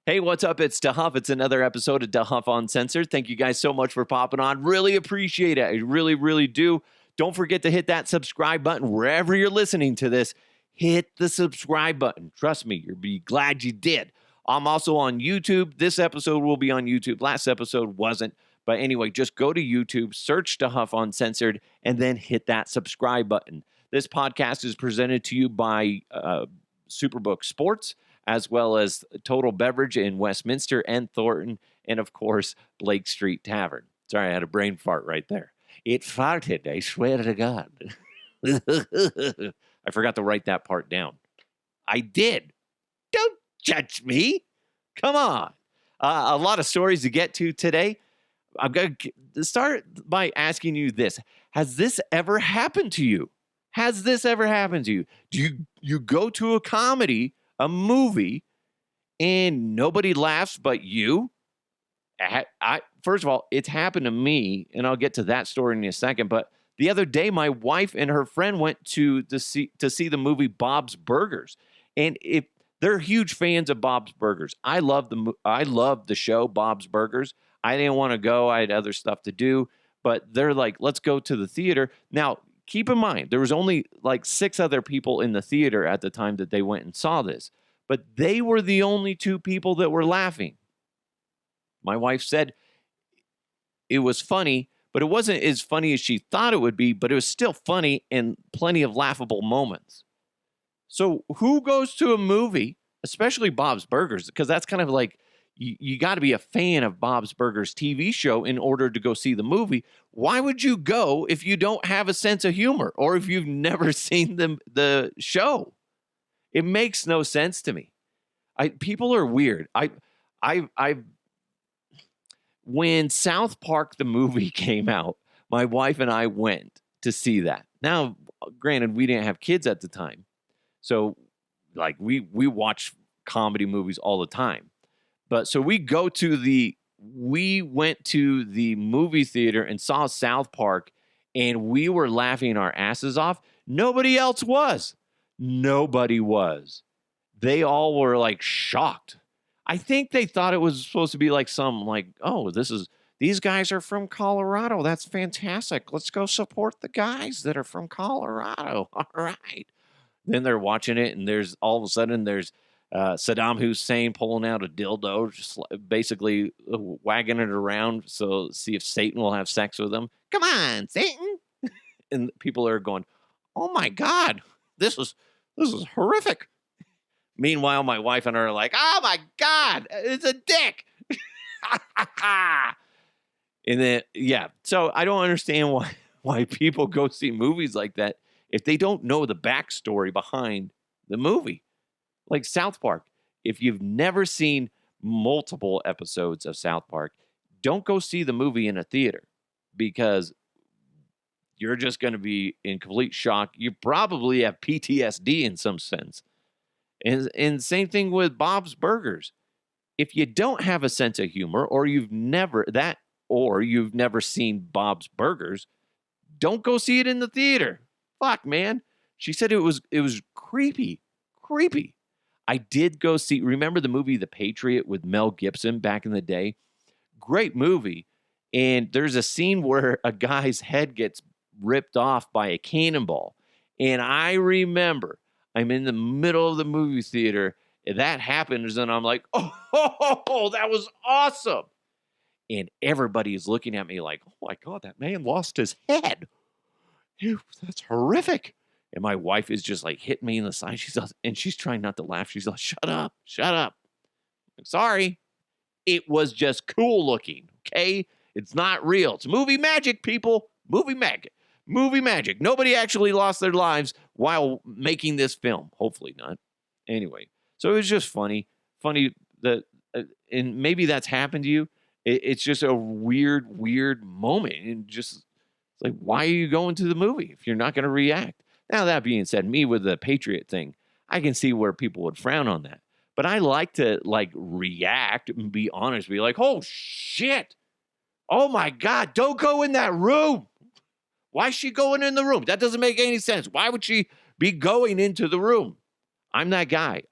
Hey, what's up? It's DeHuff. It's another episode of DeHuff Uncensored. Thank you guys so much for popping on. Really appreciate it. I really, really do. Don't forget to hit that subscribe button wherever you're listening to this. Hit the subscribe button. Trust me, you'll be glad you did. I'm also on YouTube. This episode will be on YouTube. Last episode wasn't. But anyway, just go to YouTube, search DeHuff Uncensored, and then hit that subscribe button. This podcast is presented to you by Superbook Sports, as well as Total Beverage in Westminster and Thornton, and of course, Blake Street Tavern. Sorry, I had a brain fart right there. It farted, I swear to God. I forgot to write that part down. I did. Don't judge me. Come on. A lot of stories to get to today. I'm going to start by asking you this. Has this ever happened to you? Has this ever happened to you? Do you go to a comedy, a movie, and nobody laughs but you? First of all, it's happened to me, and I'll get to that story in a second. But the other day, my wife and her friend went to see the movie Bob's Burgers, and if they're huge fans of Bob's Burgers. I love the show Bob's Burgers. I didn't want to go; I had other stuff to do. But they're like, "Let's go to the theater." Now, keep in mind, there was only like 6 other people in the theater at the time that they went and saw this, but they were the only 2 people that were laughing. My wife said it was funny, but it wasn't as funny as she thought it would be, but it was still funny and plenty of laughable moments. So who goes to a movie, especially Bob's Burgers, because that's kind of like, you got to be a fan of Bob's Burgers TV show in order to go see the movie. Why would you go if you don't have a sense of humor or if you've never seen the show? It makes no sense to me. People are weird. When South Park the movie came out, my wife and I went to see that. Now, granted, we didn't have kids at the time, so like we watch comedy movies all the time. But so we went to the movie theater and saw South Park, and we were laughing our asses off. Nobody else was. Nobody was. They all were like shocked. I think they thought it was supposed to be like these guys are from Colorado. That's fantastic. Let's go support the guys that are from Colorado. All right. Then they're watching it, and there's all of a sudden Saddam Hussein pulling out a dildo, just basically wagging it around see if Satan will have sex with him. Come on, Satan. And people are going, oh my God, this is horrific. Meanwhile, my wife and I are like, oh my God, it's a dick. And then, yeah. So I don't understand why people go see movies like that if they don't know the backstory behind the movie. Like South Park. If you've never seen multiple episodes of South Park, don't go see the movie in a theater because you're just going to be in complete shock. You probably have PTSD in some sense. And same thing with Bob's Burgers. If you don't have a sense of humor or you've never seen Bob's Burgers, don't go see it in the theater. Fuck, man. She said it was creepy. Creepy. I did go see, remember the movie The Patriot with Mel Gibson back in the day? Great movie. And there's a scene where a guy's head gets ripped off by a cannonball. And I remember I'm in the middle of the movie theater, and that happens, and I'm like, oh, that was awesome. And everybody is looking at me like, oh my God, that man lost his head. Ew, that's horrific. And my wife is just like hitting me in the side. She's trying not to laugh. She's like, shut up. I'm sorry. It was just cool looking, okay? It's not real. It's movie magic, people. Movie magic. Nobody actually lost their lives while making this film. Hopefully not. Anyway, so it was just funny that, and maybe that's happened to you. It's just a weird moment. And just it's like, why are you going to the movie if you're not going to react? Now, that being said, me with the Patriot thing, I can see where people would frown on that. But I like to react and be honest, be like, oh shit. Oh my God, don't go in that room. Why is she going in the room? That doesn't make any sense. Why would she be going into the room? I'm that guy.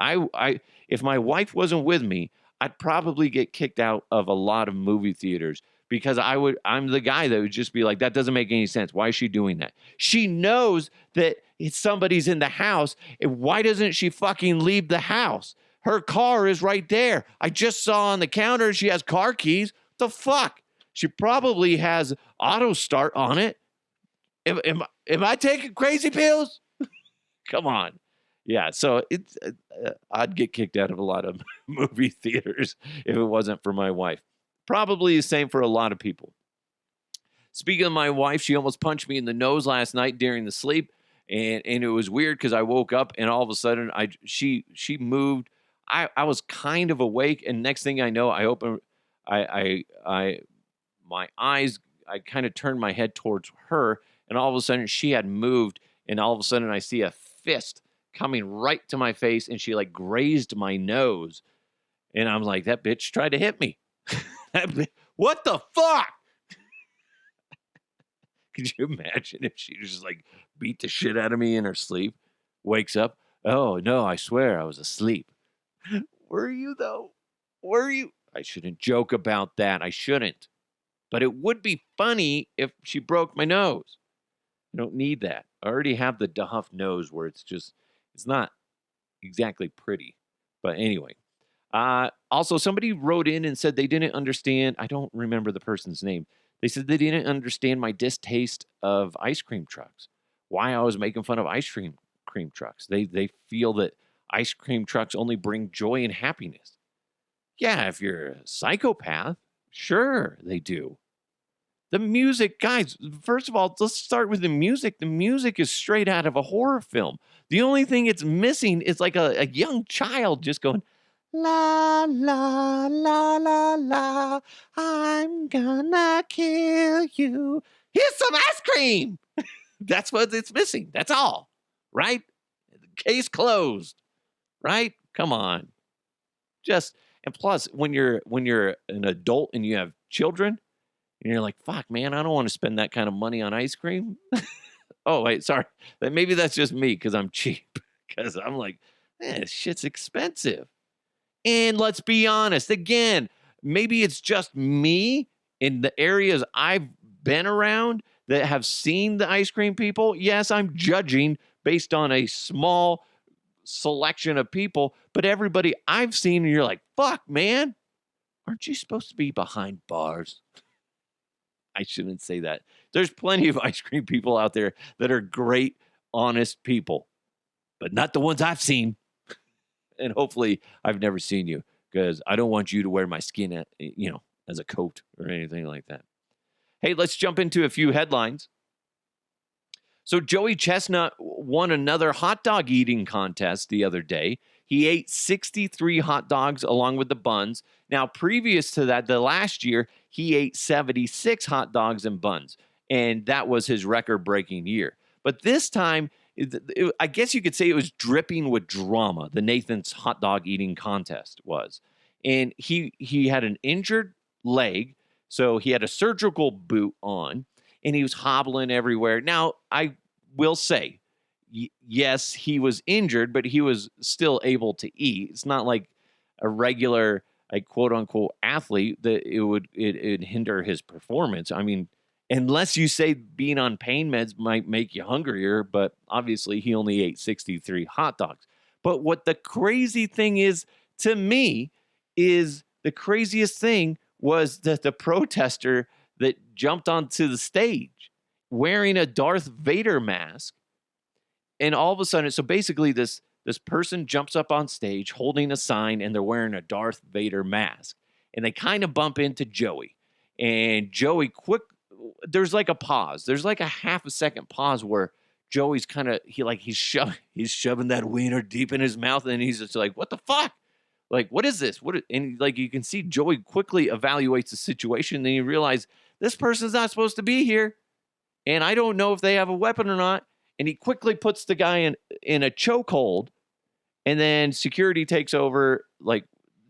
If my wife wasn't with me, I'd probably get kicked out of a lot of movie theaters because I'm the guy that would just be like, that doesn't make any sense. Why is she doing that? She knows that somebody's in the house. And why doesn't she fucking leave the house? Her car is right there. I just saw on the counter she has car keys. The fuck? She probably has auto start on it. Am I taking crazy pills? Come on. Yeah, so I'd get kicked out of a lot of movie theaters if it wasn't for my wife. Probably the same for a lot of people. Speaking of my wife, she almost punched me in the nose last night during the sleep, and it was weird because I woke up and all of a sudden she moved. I was kind of awake, and next thing I know, I my eyes, I kind of turned my head towards her, and all of a sudden she had moved, and all of a sudden I see a fist coming right to my face, and she like grazed my nose, and I'm like, that bitch tried to hit me. What the fuck? Could you imagine if she just like beat the shit out of me in her sleep? Wakes up, oh no, I swear I was asleep. Were you though? Were you? I shouldn't joke about that. I shouldn't. But it would be funny if she broke my nose. I don't need that. I already have the Duff nose where it's not exactly pretty. But anyway. Also, somebody wrote in and said they didn't understand. I don't remember the person's name. They said they didn't understand my distaste of ice cream trucks. Why I was making fun of ice cream trucks. They feel that ice cream trucks only bring joy and happiness. Yeah, if you're a psychopath, sure they do. The music, guys, first of all, let's start with the music. The music is straight out of a horror film. The only thing it's missing is like a young child just going, la, la, la, la, la, I'm gonna kill you. Here's some ice cream. That's what it's missing. That's all, right? Case closed, right? Come on. And plus, when you're an adult and you have children, and you're like, fuck, man, I don't want to spend that kind of money on ice cream. Oh, wait, sorry. Maybe that's just me because I'm cheap. Because I'm like, man, this shit's expensive. And let's be honest, again, maybe it's just me in the areas I've been around that have seen the ice cream people. Yes, I'm judging based on a small selection of people, but everybody I've seen, and you're like, fuck, man, aren't you supposed to be behind bars? I shouldn't say that. There's plenty of ice cream people out there that are great, honest people, but not the ones I've seen. And hopefully I've never seen you because I don't want you to wear my skin, as a coat or anything like that. Hey, let's jump into a few headlines. So Joey Chestnut won another hot dog eating contest the other day. He ate 63 hot dogs along with the buns. Now, previous to that, the last year, he ate 76 hot dogs and buns. And that was his record-breaking year. But this time, I guess you could say it was dripping with drama, the Nathan's hot dog eating contest was. And he had an injured leg, so he had a surgical boot on, and he was hobbling everywhere. Now, I will say, yes, he was injured, but he was still able to eat. It's not like a regular, quote unquote, athlete that it'd hinder his performance. I mean, unless you say being on pain meds might make you hungrier, but obviously he only ate 63 hot dogs. But what the crazy thing is to me is the craziest thing was that the protester that jumped onto the stage wearing a Darth Vader mask. And all of a sudden, so basically this person jumps up on stage holding a sign and they're wearing a Darth Vader mask. And they kind of bump into Joey. And Joey there's like a pause. There's like a half a second pause where Joey's kind of, he's shoving that wiener deep in his mouth. And he's just like, what the fuck? Like, what is this? And like, you can see Joey quickly evaluates the situation. Then you realize this person's not supposed to be here. And I don't know if they have a weapon or not. And he quickly puts the guy in a chokehold. And then security takes over. Like,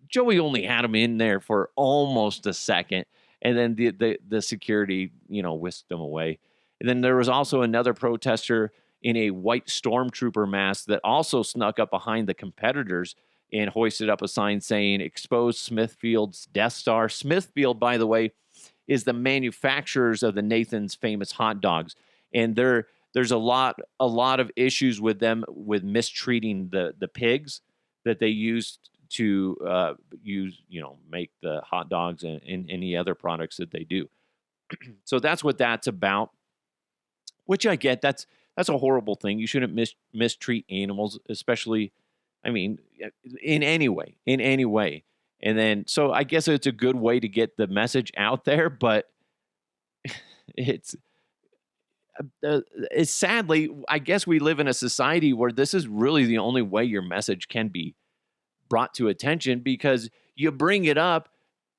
Joey only had him in there for almost a second. And then the security, whisked him away. And then there was also another protester in a white stormtrooper mask that also snuck up behind the competitors. and hoisted up a sign saying expose Smithfield's Death Star. Smithfield, by the way, is the manufacturers of the Nathan's famous hot dogs, and there's a lot of issues with them with mistreating the pigs that they use to make the hot dogs and any other products that they do. So that's what that's about. Which I get. That's a horrible thing. You shouldn't mistreat animals, especially, I mean, in any way, in any way. And then, so I guess it's a good way to get the message out there, but it's it's sadly, I guess we live in a society where this is really the only way your message can be brought to attention because you bring it up.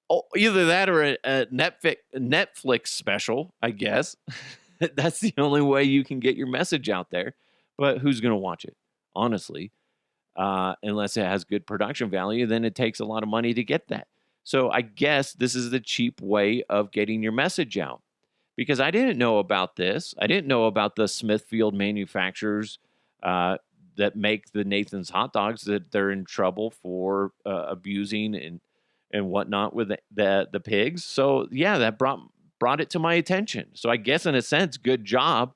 Oh, either that or a Netflix special, I guess. That's the only way you can get your message out there. But who's going to watch it? Honestly, unless it has good production value, then it takes a lot of money to get that. So I guess this is the cheap way of getting your message out. Because I didn't know about this. I didn't know about the Smithfield manufacturers that make the Nathan's hot dogs, that they're in trouble for abusing and whatnot with the pigs. So yeah, that brought it to my attention. So I guess in a sense, good job.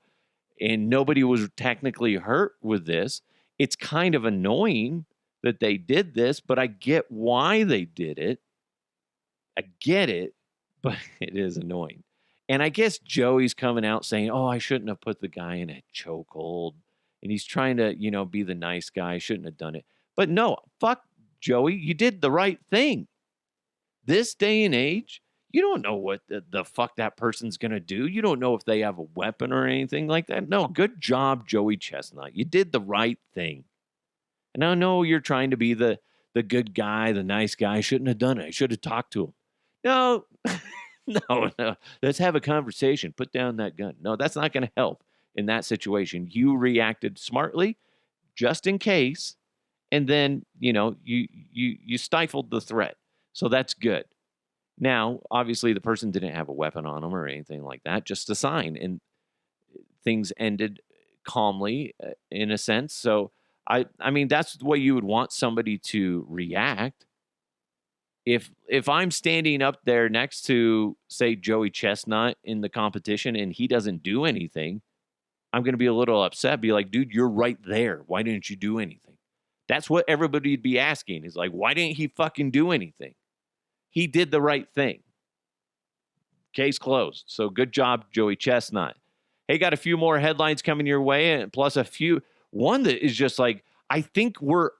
And nobody was technically hurt with this. It's kind of annoying that they did this, but I get why they did it. I get it, but it is annoying. And I guess Joey's coming out saying, "Oh, I shouldn't have put the guy in a chokehold." And he's trying to, be the nice guy. Shouldn't have done it. But no, fuck Joey. You did the right thing. This day and age, you don't know what the fuck that person's going to do. You don't know if they have a weapon or anything like that. No, good job, Joey Chestnut. You did the right thing. And I know you're trying to be the good guy, the nice guy. I shouldn't have done it. I should have talked to him. No, no. Let's have a conversation. Put down that gun. No, that's not going to help in that situation. You reacted smartly, just in case, and then you stifled the threat. So that's good. Now, obviously, the person didn't have a weapon on them or anything like that, just a sign, and things ended calmly, in a sense. So, I mean, that's the way you would want somebody to react. If I'm standing up there next to, say, Joey Chestnut in the competition and he doesn't do anything, I'm going to be a little upset. Be like, dude, you're right there. Why didn't you do anything? That's what everybody'd be asking. Is like, why didn't he fucking do anything? He did the right thing. Case closed. So good job, Joey Chestnut. Hey, got a few more headlines coming your way, and plus one that is just like, I think you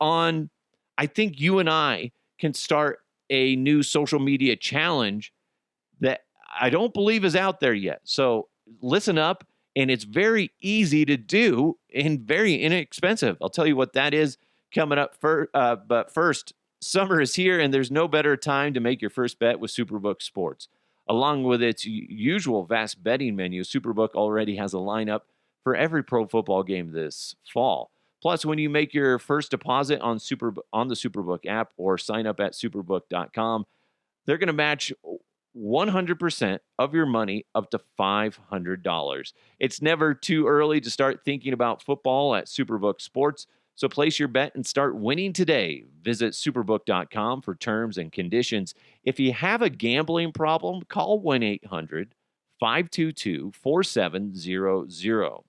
and I can start a new social media challenge that I don't believe is out there yet. So listen up, and it's very easy to do and very inexpensive. I'll tell you what that is coming up but first, summer is here, and there's no better time to make your first bet with Superbook Sports. Along with its usual vast betting menu, Superbook already has a lineup for every pro football game this fall. Plus, when you make your first deposit on the Superbook app or sign up at superbook.com, they're going to match 100% of your money up to $500. It's never too early to start thinking about football at Superbook Sports. So place your bet and start winning today. Visit superbook.com for terms and conditions. If you have a gambling problem, call 1-800-522-4700.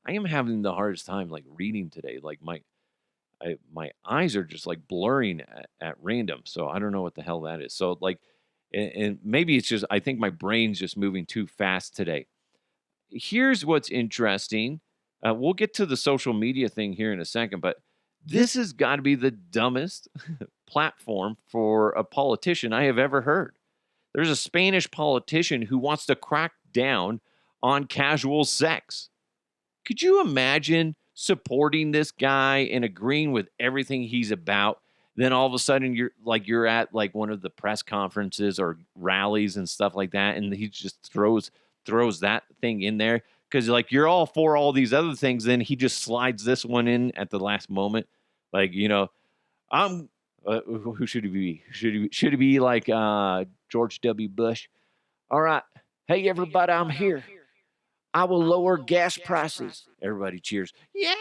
I am having the hardest time reading today. My eyes are just blurring at random. So I don't know what the hell that is. So and maybe it's just, I think my brain's just moving too fast today. Here's what's interesting. We'll get to the social media thing here in a second, but this has got to be the dumbest platform for a politician I have ever heard. There's a Spanish politician who wants to crack down on casual sex. Could you imagine supporting this guy and agreeing with everything he's about? Then all of a sudden you're at one of the press conferences or rallies and stuff like that, and he just throws that thing in there. Because you're all for all these other things, then he just slides this one in at the last moment. I'm who should he be? Should he be like George W. Bush? All right, hey everybody, I'm here. I will lower gas prices. Everybody cheers. Yeah.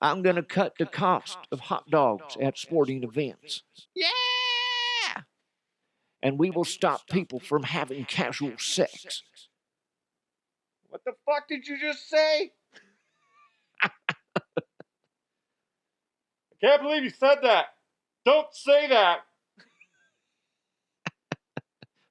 I'm going to cut the cost of hot dogs at sporting events. Yeah. And we will stop people from having casual sex. What the fuck did you just say? I can't believe you said that. Don't say that.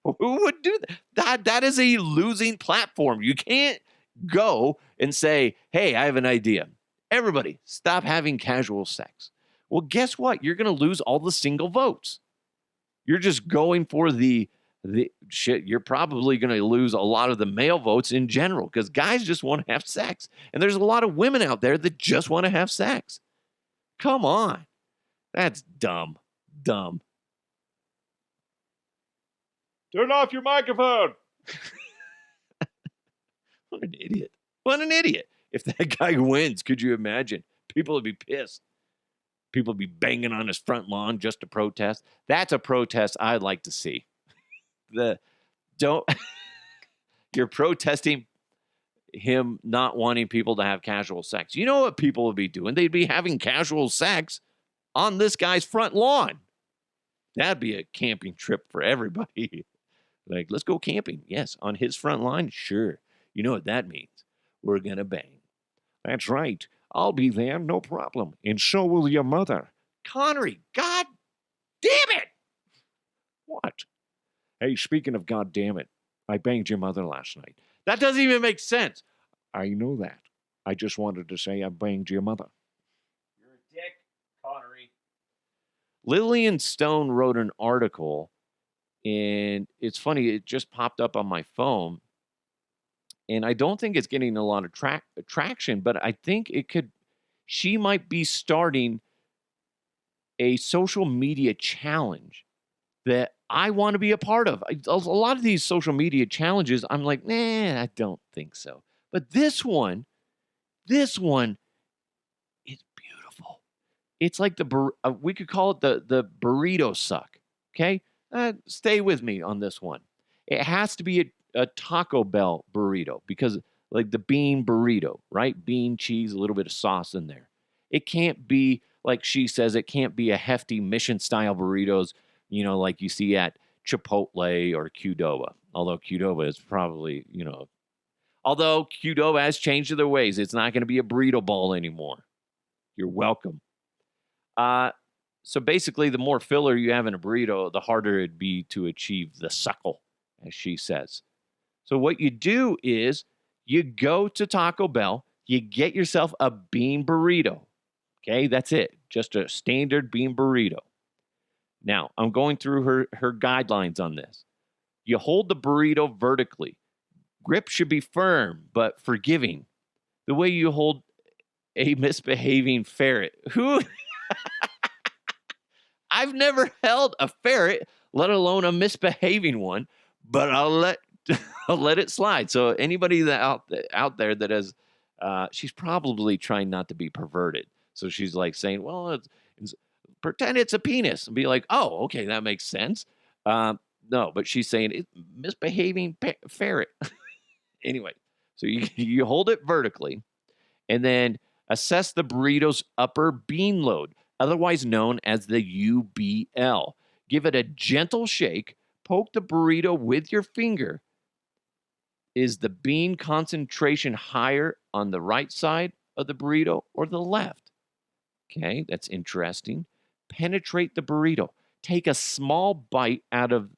Who would do that? That is a losing platform. You can't go and say, hey, I have an idea. Everybody, stop having casual sex. Well, guess what? You're going to lose all the single votes. You're just going for the shit. You're probably going to lose a lot of the male votes in general because guys just want to have sex. And there's a lot of women out there that just want to have sex. Come on. That's dumb. Dumb. Turn off your microphone. What an idiot. What an idiot. If that guy wins, could you imagine? People would be pissed. People would be banging on his front lawn just to protest. That's a protest I'd like to see. You're protesting him not wanting people to have casual sex. You know what people would be doing? They'd be having casual sex on this guy's front lawn. That'd be a camping trip for everybody. Like, let's go camping. Yes, on his front lawn? Sure. You know what that means. We're going to bang. That's right. I'll be there, no problem. And so will your mother. Connery, God damn it! What? Hey, speaking of God damn it, I banged your mother last night. That doesn't even make sense. I know that. I just wanted to say I banged your mother. You're a dick, Connery. Lillian Stone wrote an article, and it's funny, it just popped up on my phone. And I don't think it's getting a lot of traction, but I think she might be starting a social media challenge that I want to be a part of. A lot of these social media challenges, I'm like, nah, I don't think so. But this one is beautiful. It's like we could call it the burrito suck. Okay, stay with me on this one. It has to be a Taco Bell burrito because like the bean burrito, right? Bean, cheese, a little bit of sauce in there. It can't be like she says. It can't be a hefty mission style burritos. Like you see at Chipotle or Qdoba. Although Qdoba is probably, although Qdoba has changed their ways. It's not going to be a burrito ball anymore. You're welcome. So basically, the more filler you have in a burrito, the harder it'd be to achieve the suckle, as she says. So what you do is you go to Taco Bell, you get yourself a bean burrito. Okay, that's it. Just a standard bean burrito. Now, I'm going through her guidelines on this. You hold the burrito vertically. Grip should be firm, but forgiving. The way you hold a misbehaving ferret. Who? I've never held a ferret, let alone a misbehaving one, but I'll let it slide. So anybody that out there that has, she's probably trying not to be perverted. So she's like saying, well, pretend it's a penis and be like, oh, okay, that makes sense. No, but she's saying it's misbehaving ferret. Anyway, so you hold it vertically and then assess the burrito's upper bean load, otherwise known as the UBL. Give it a gentle shake. Poke the burrito with your finger. Is the bean concentration higher on the right side of the burrito or the left? Okay, that's interesting. Penetrate the burrito. Take a small bite out of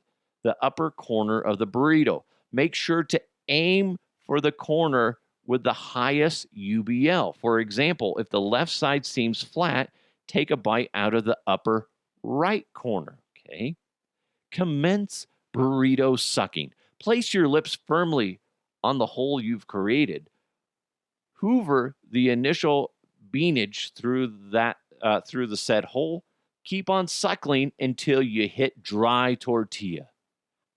the upper corner of the burrito. Make sure to aim for the corner with the highest UBL. For example, if the left side seems flat, take a bite out of the upper right corner. Okay. Commence burrito sucking. Place your lips firmly on the hole you've created. Hoover the initial beanage through the said hole. Keep on suckling until you hit dry tortilla.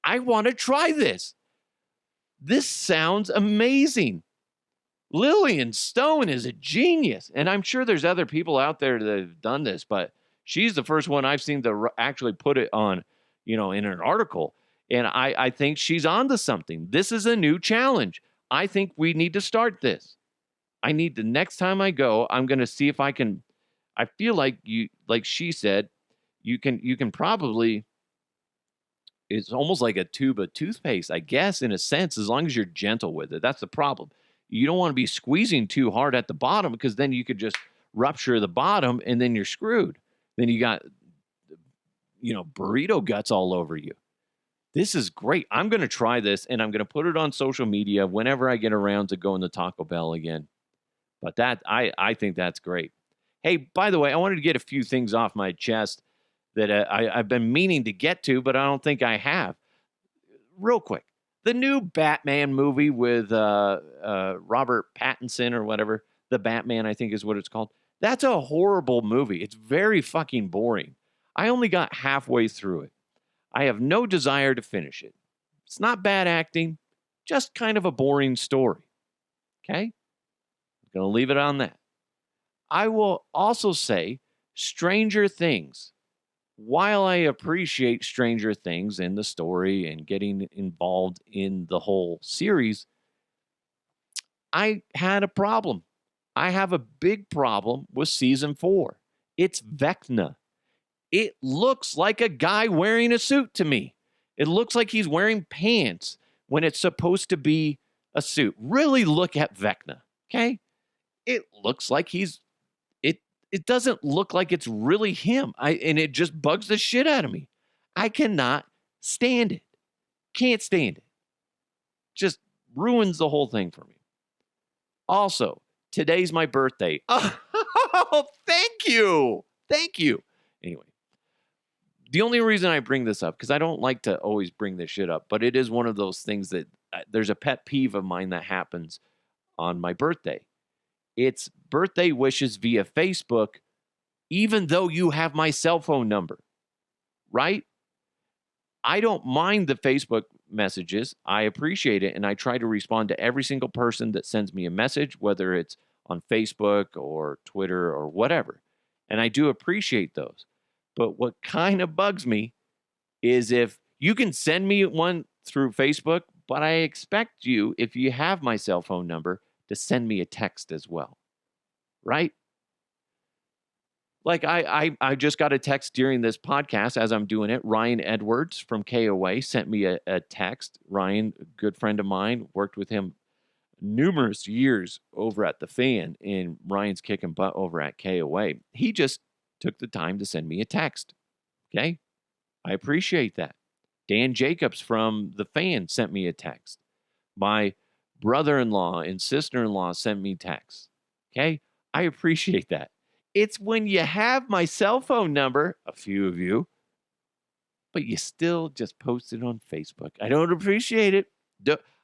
I want to try this. This sounds amazing. Lillian Stone is a genius. And I'm sure there's other people out there that have done this, but she's the first one I've seen to actually put it on, in an article. And I think she's onto something. This is a new challenge. I think we need to start this. I need the next time I go, I'm going to see if I can. I feel like like she said, you can probably, it's almost like a tube of toothpaste, I guess, in a sense, as long as you're gentle with it. That's the problem. You don't want to be squeezing too hard at the bottom because then you could just rupture the bottom and then you're screwed. Then you got, burrito guts all over you. This is great. I'm going to try this and I'm going to put it on social media whenever I get around to going to Taco Bell again. But I think that's great. Hey, by the way, I wanted to get a few things off my chest that I've been meaning to get to, but I don't think I have. Real quick, the new Batman movie with Robert Pattinson or whatever, the Batman, I think is what it's called. That's a horrible movie. It's very fucking boring. I only got halfway through it. I have no desire to finish it. It's not bad acting, just kind of a boring story. Okay? I'm going to leave it on that. I will also say Stranger Things. While I appreciate Stranger Things and the story and getting involved in the whole series, I had a problem. I have a big problem with season 4. It's Vecna. It looks like a guy wearing a suit to me. It looks like he's wearing pants when it's supposed to be a suit. Really look at Vecna, okay? It looks like it doesn't look like it's really him. And it just bugs the shit out of me. I cannot stand it. Can't stand it. Just ruins the whole thing for me. Also, today's my birthday. Oh, thank you. Thank you. Anyway, the only reason I bring this up, because I don't like to always bring this shit up, but it is one of those things that there's a pet peeve of mine that happens on my birthday. It's birthday wishes via Facebook, even though you have my cell phone number, right? I don't mind the Facebook messages. I appreciate it. And I try to respond to every single person that sends me a message, whether it's on Facebook or Twitter or whatever. And I do appreciate those. But what kind of bugs me is if you can send me one through Facebook, but I expect you, if you have my cell phone number, to send me a text as well, right? Like I just got a text during this podcast as I'm doing it. Ryan Edwards from KOA sent me a text. Ryan, a good friend of mine, worked with him numerous years over at the Fan, and Ryan's kicking butt over at KOA. He just took the time to send me a text. Okay, I appreciate that. Dan Jacobs from the Fan sent me a text. My brother-in-law and sister-in-law sent me texts. Okay, I appreciate that. It's when you have my cell phone number, a few of you, but you still just post it on Facebook. I don't appreciate it.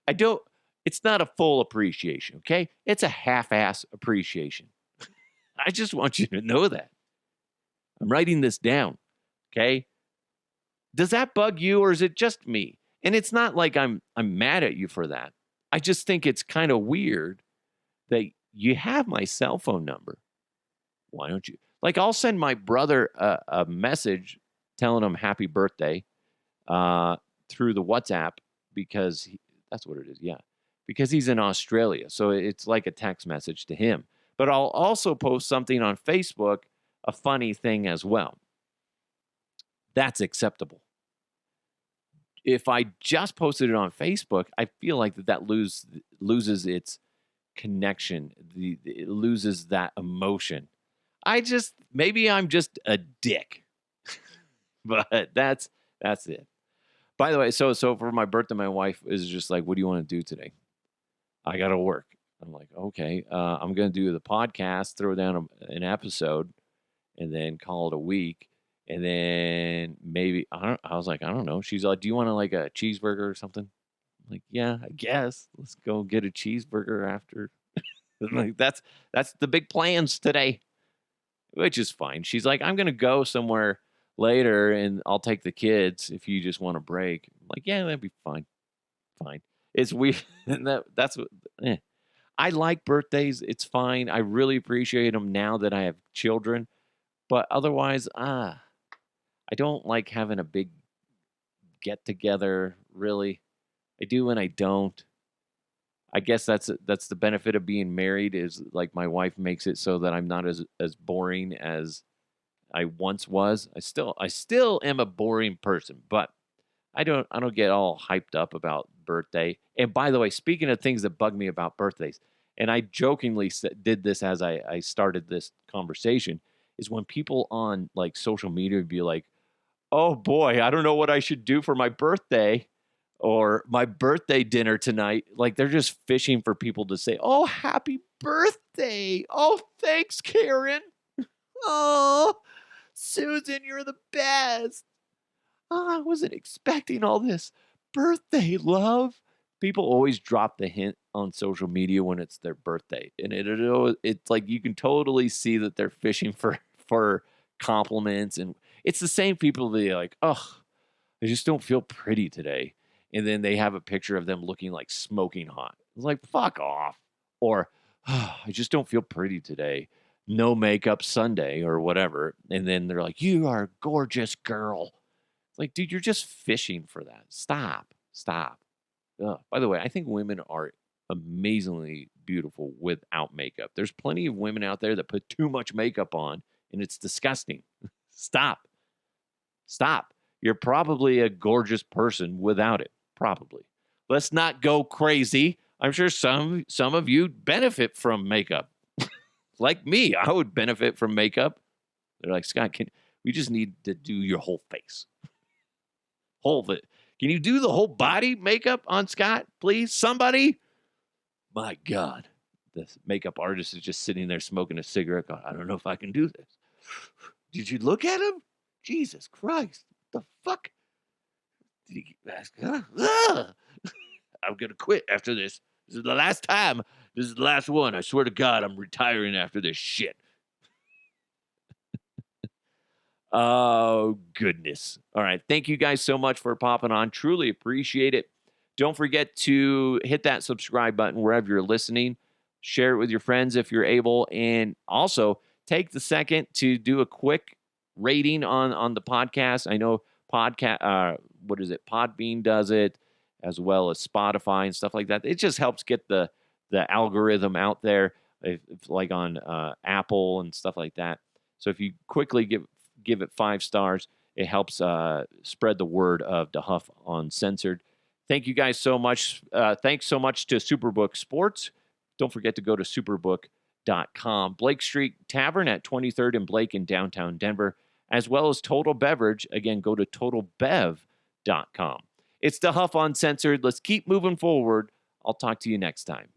I don't. It's not a full appreciation, okay? It's a half-ass appreciation. I just want you to know that. I'm writing this down, okay? Does that bug you or is it just me? And it's not like I'm mad at you for that. I just think it's kind of weird that you have my cell phone number. Why don't you? Like, I'll send my brother a message telling him happy birthday through the WhatsApp because that's what it is. Yeah. Because he's in Australia. So it's like a text message to him. But I'll also post something on Facebook, a funny thing as well. That's acceptable. If I just posted it on Facebook, I feel like that loses its connection. It loses that emotion. Maybe I'm just a dick, but that's it. By the way, so for my birthday, my wife is just like, "What do you want to do today?" I got to work. I'm like, okay, I'm gonna do the podcast, throw down an episode, and then call it a week. And then maybe I was like, I don't know. She's like, "Do you want like a cheeseburger or something?" I'm like, "Yeah, I guess. Let's go get a cheeseburger after." Like that's the big plans today. Which is fine. She's like, "I'm gonna go somewhere later, and I'll take the kids if you just want a break." I'm like, "Yeah, that'd be fine. Fine." It's weird, and that's what. I like birthdays. It's fine. I really appreciate them now that I have children, but otherwise, I don't like having a big get together. Really, I do and I don't. I guess that's the benefit of being married is like my wife makes it so that I'm not as boring as I once was. I still am a boring person, but I don't get all hyped up about birthday. And by the way, speaking of things that bug me about birthdays, and I jokingly did this as I started this conversation, is when people on like social media would be like, "Oh boy, I don't know what I should do for my birthday." Or my birthday dinner tonight, like they're just fishing for people to say, "Oh, happy birthday. Oh, thanks, Karen. Oh, Susan, you're the best. Oh, I wasn't expecting all this. Birthday love." People always drop the hint on social media when it's their birthday. And it's like you can totally see that they're fishing for compliments. And it's the same people that are like, "Oh, I just don't feel pretty today." And then they have a picture of them looking like smoking hot. It's like, fuck off. Or, "Oh, I just don't feel pretty today. No makeup Sunday," or whatever. And then they're like, "You are a gorgeous girl." It's like, dude, you're just fishing for that. Stop. Stop. Ugh. By the way, I think women are amazingly beautiful without makeup. There's plenty of women out there that put too much makeup on, and it's disgusting. Stop. Stop. You're probably a gorgeous person without it. Probably. Let's not go crazy. I'm sure some of you benefit from makeup. Like me, I would benefit from makeup. They're like, "Scott, we just need to do your whole face. Whole it. Can you do the whole body makeup on Scott, please? Somebody?" My God. The makeup artist is just sitting there smoking a cigarette going, "I don't know if I can do this." Did you look at him? Jesus Christ. What the fuck? Did he ask? Ugh. I'm going to quit after this. This is the last time. This is the last one. I swear to God, I'm retiring after this shit. Oh, goodness. All right. Thank you guys so much for popping on. Truly appreciate it. Don't forget to hit that subscribe button wherever you're listening. Share it with your friends if you're able. And also take the second to do a quick rating on the podcast. I know what is it? Podbean does it, as well as Spotify and stuff like that. It just helps get the algorithm out there, if like on Apple and stuff like that. So if you quickly give it 5 stars, it helps spread the word of DeHuff Uncensored. Thank you guys so much. Thanks so much to Superbook Sports. Don't forget to go to superbook.com. Blake Street Tavern at 23rd and Blake in downtown Denver, as well as Total Beverage. Again, go to totalbev.com. It's DeHuff Uncensored. Let's keep moving forward. I'll talk to you next time.